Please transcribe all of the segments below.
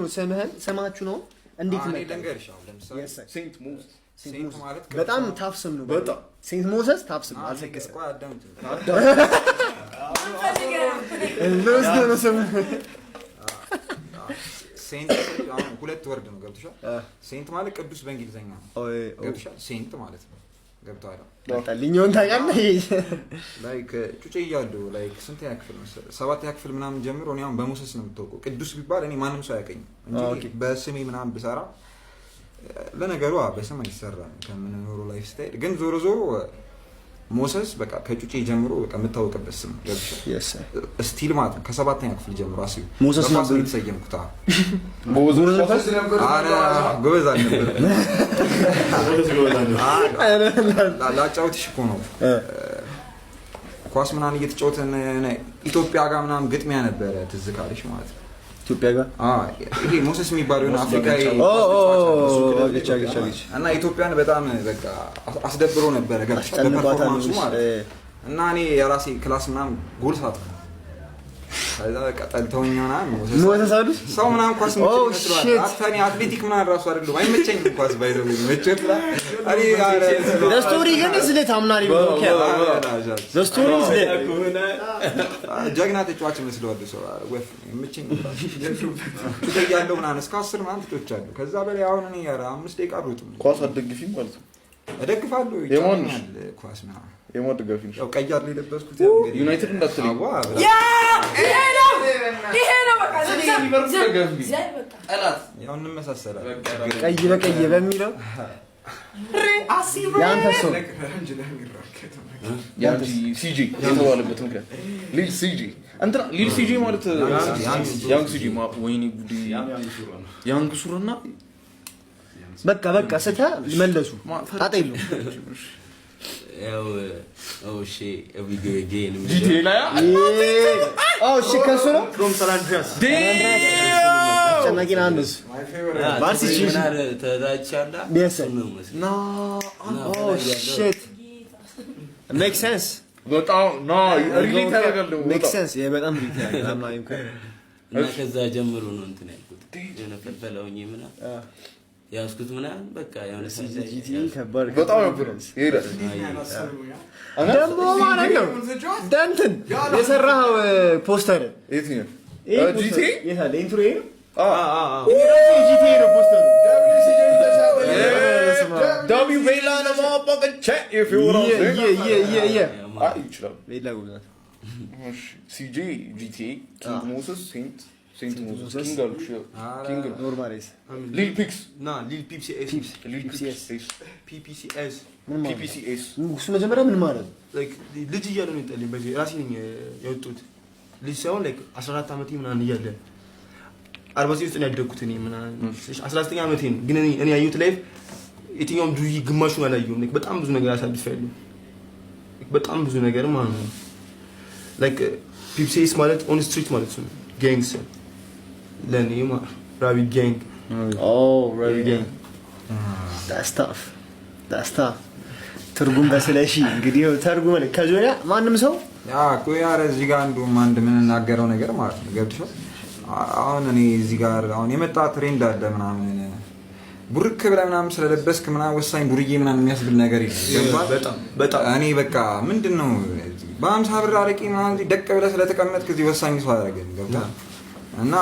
ነው ስምህን ስማችሁ ነው እንዴት ነው ደንገርሻው ለምሳሌ ሴንት ሞሰስ ሴንት ማለት በጣም ታፍ ስም ነው በጣም ሴንት ሞሰስ ታፍ ስም አልሰከሰ ሴንት አሁን ሁለት ወርድ ነው ገብቶሻል ሴንት ማለት ቅዱስ በእንግሊዘኛ ነው ገብቶሻል ሴንት ማለት ነው ገብቷል ታጣልኝውን ታውቃለህ ላይክ ጩጬ እያለሁ ላይክ ስንተኛ ክፍል መሰለህ ሰባተኛ ክፍል ምናምን ጀምሮ እኔ አሁን በሞሰስ ነው የምታውቀው ቅዱስ ቢባል እኔ ማንም ሰው አያውቀኝም እንጂ በስሜ ምናምን ብሰራ ለነገሩ በስም አይሰራም ከምንኖረው ላይፍ ስታይል ግን ዞሮ ዞሮ ሞሰስ በቃ ከጩጬ ጀምሮ በቃ የምታውቅበት ስም ገብቶሻል ስቲል ማለት ነው ከሰባተኛ ክፍል ጀምሮ አስቢ ሞሰስ ነው የተሰየምኩት ሞሰስ ነበር አረ ጎበዝ አልነበረ ላጫውትሽ እኮ ነው ኳስ ምናምን እየተጫወተን ኢትዮጵያ ጋር ምናምን ግጥሚያ ነበረ ትዝ ካለሽ ማለት ነው ኢትዮጵያ ጋር ይሄ ሞሰስ የሚባለው ነው አፍሪካዊ እና ኢትዮጵያን በጣም በቃ አስደብሮ ነበር ገብቶሻል በፐርፎርማንሱ ማለት እና እኔ የራሴ ክላስ ምናምን ጎል ሳትኩ ከዛ በቃ ጠልተውኛና ሞሰስ አሉ ሰው ምናምን ኳስ ምትመስሏል አታኒ አትሌቲክ ምናምን ራሱ አይደለም አይመቸኝም ኳስ ባይዘው መቸትላ አሪ ስቶሪ ግን ስለ ታምናሪ ነው ስቶሪ ስለ ጀግና ተጫዋች መስሏል ሰው ወፍ የምቸኝ ያለው ምናምን እስከ 10 ምናምን ተጫዋች አሉ ከዛ በላይ አሁን እኔ 5 ደቂቃ ሮጥ ኳስ አደግፊኝ ማለት ነው እደግፋለሁ ይቻላል ኳስ ምናምን የማደጋፊ ነው ያው ቀይ አይደል የለበስኩት ያው እንግዲህ ዩናይትድ እንዳትልኝ ያ ይሄ ነው በቃ ጠላት ያው እንመሳሰላለን ቀይ በቀይ በሚለው ያንተ ሰው ያንቺ ሲጂ የተባለበት ምክንያት ሊል ሲጂ እንትና ሊል ሲጂ ማለት ያንግ ሲጂ ወይኔ ጉዲ ያንግ ሱርና በቃ ሰታ መለሱ ጣጣ የለውም እሺ ቪዲዮ ጌም ጂቲኤ ላይ እሺ ከሱ ነው from San Andreas ጨናቂና አንስ ባርሲቺ ተዳቻላ no shit makes sense በጣም ነው ሪሌት ያደርጋለሁ makes sense በጣም ሪሌት ያደርጋል አማይም እና ከዛ ጀምሮ ነው እንትን ያልኩት የነፈልፈለውኝ ምና ያስኩት ምና በቃ የሆነ ሲጂቲ ከበር በጣም ነበር ይሄዳል ደሞ ማለት ነው ዳንትን የሰራው ፖስተር የትኛው ጂቲ ይሄ ኢንትሮ ይሄ ጂቲ ነው ፖስተሩ ደብሊው ቤላ ነው ማባቀ ቼክ if you want ይችላል ቤላ ጉዳት እሺ ሲጂ ጂቲ ኪንግ ሞሰስ ሴንት ሞሰስ ኪንግ አልኩሽ ኪንግ ኖርማሊስ ሊል ፒክስ ሊል ፒፕሲኤስ ፒፒሲኤስ እሱ መጀመሪያ ምን ማለት ላይክ ልጅ እያለ ነው የጠለኝ በዚህ ራሴ ነኝ ያወጡት ልጅ ሳይሆን ላይክ 14 አመቴ ምናምን እያለ 40 ውስጥ ነው ያደግኩት እኔ ምናምን 19 አመቴ ነው ግን እኔ ያዩት ላይፍ የትኛውም ዱይ ግማሹን አላየሁም ላይክ በጣም ብዙ ነገር አሳልፌያለሁ በጣም ብዙ ነገር ማለት ነው ላይክ ፒፕሲኤስ ማለት ኦን ስትሪት ማለት ነው ጋንግስ ለኔ ማለት ራቢ ጋንግ ራቢ ጋንግ that's tough ትርጉም በስለሺ እንግዲህ ተርጉም ነው ከጆያ ማንም ሰው ቆያረ እዚህ ጋር አንድ ምን እናገረው ነገር ማለት ነው ገብቶሻል አሁን እኔ እዚህ ጋር አሁን የመጣ ትሬንድ አለ ምናምን ቡርክ ብለህ ምናምን ስለለበስክ ምናምን ወሳኝ ዱርዬ ምናምን የሚያስብል ነገር ይላል በጣም እኔ በቃ ምንድነው በ50 ብር አረቂ ምናምን ደቅ ብለህ ስለተቀመጥክ እዚህ ወሳኝ ሰው አደረገኝ ገብቶሃል እና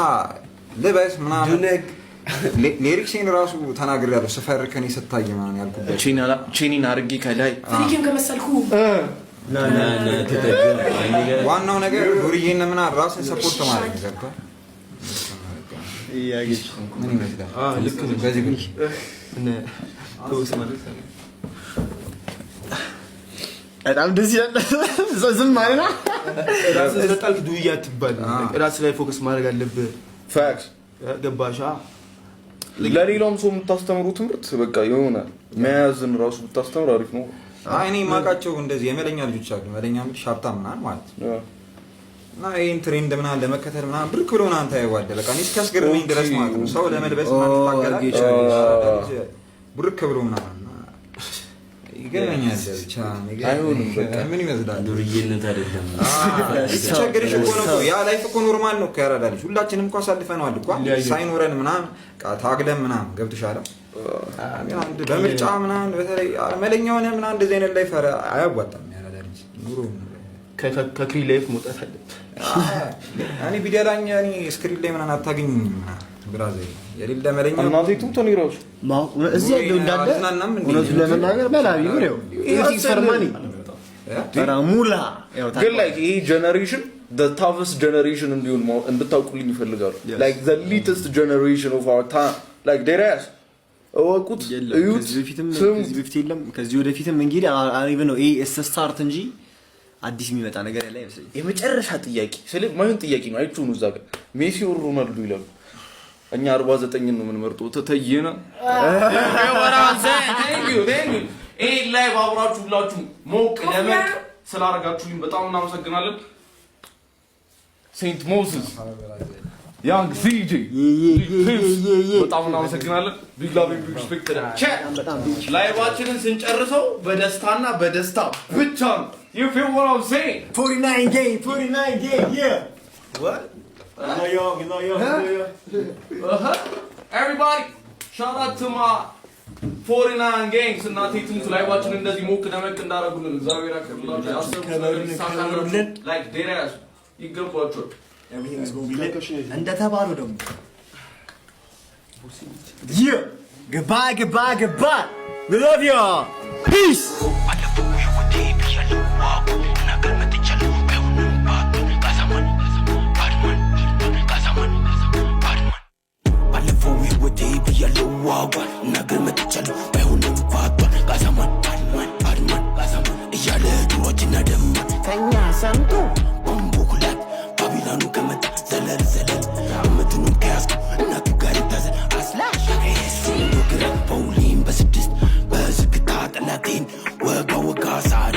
ልበስ ምናምን ሊሪክሴን ራሱ ተናግሬያለሁ ስፈር ከኔ ስታይ ምናምን ያልኩበት ቺኒን አርጊ ከላይ ፍሪኪም ከመሰልኩ ዋናው ነገር ዱርዬን ምናምን ራስን ሰፖርት ማድረግ ገብቶሃል ያግሽ ምን ይመስላል ልክ ነው በዚህ ግን እነ ተውስ ማለት ነው በጣም ደስ ይላል ዝም ማለት ነው ራስን ተጣልክ ዱያ ትባል ራስ ላይ ፎከስ ማድረግ አለብህ ፋክስ ገባሻ ለሌላውም ሰው የምታስተምሩ ትምህርት በቃ ይሆናል መያዝን ራሱ ብታስተምር አሪፍ ነው እኔ ማቃቸው እንደዚህ የመለኛ ልጆች አሉ መለኛ ልጅ ሻፕታም ምናምን ማለት ነው እና ይሄን ትሬንድ ምናምን ለመከተል ምናምን ብርክ ብሎ ምናምን ታየዋለህ በቃ እኔ እስኪያስገርመኝ ድረስ ማለት ነው ሰው ለመልበስ ምናምን ታገላል ብርክ ብሎ ምናምን ይገርመኛል ብቻ አይሆንም በቃ ምን ይመስላል ዱርዬነት አይደለም ቸገረሽ እኮ ነው ያ ላይፍ እኮ ኖርማል ነው ያራዳልሽ ሁላችንም እኮ አሳልፈነዋል እኮ ሳይኖረን ምናምን ታግለን ምናምን ገብተሻል አንድ በምርጫ ምናምን በተለይ መለኛ ሆነ ምናምን እንደዚህ አይነት ላይፍ አያዋጣም ያራዳልሽ ኑሮ ከክሪ ላይፍ መውጣት አለበት እኔ ቢደላኝ እኔ ስክሪን ላይ ምናምን አታገኙም ብራዘር የሌለ መለኛ እናቴ ቱቶን ይራውሽ እዚህ ያለው እንዳለ እውነቱን ለመናገር በላቢ ነው ይሄ ፈርማኒ ሙላ ግን like ይሄ ጀነሬሽን the toughest generation እንዲሆን እንድታውቁልኝ ይፈልጋሉ like the latest generation of our time like ደራስ ወቁት እዩት ከዚህ በፊት የለም ከዚህ ወደፊትም እንግዲህ አሪፍ ነው ይሄ ስታርት እንጂ አዲስ የሚመጣ ነገር ያለ አይመስልም የመጨረሻ ጥያቄ ስለ ማይሆን ጥያቄ ነው አይቹ ነው ዛጋ ሜሲ ወር ሮናልዶ ይላሉ እኛ 49 ነው የምንመርጠው ተተየና ወራንዘ thank you ኤ ላይ ባብራችሁ ሁላችሁ ሞቅ ለመቅ ስላረጋችሁኝ በጣም እናመሰግናለን ሴንት ሞሴስ ያንግ ሲጂ በጣም እናመሰግናለን ቢግ ላቭ ቢግ ሪስፔክት ላይቫችንን ስንጨርሰው በደስታና በደስታ ብቻ ነው you feel what I'm saying 49 game yeah what you know everybody shout out to my 49 gangs እና ቲቱን ላይቫችንን እንደዚህ ሞቅ ደመቅ እንዳረጉልን እግዚአብሔር ያክብርላችሁ ያሰብኩልን like ደራስ ይገባችሁ everything is going to be lit እንደተባለው ደግሞ yeah goodbye we love you all peace ነገር መጥቻለሁ ባይሆንም ፋቷን ጋዛማን አድማን እያለ ድሮችና ደማ ከኛ ሰምቶ ቦምቦኩላት ባቢላኑ ከመጣ ዘለል አመቱንም ከያዝኩ እናቱ ጋር ይታዘል አስላሽ እሱ ግራ ፖሊም በስድስት በዝግታ ጠላቴን ወጋ ሳለ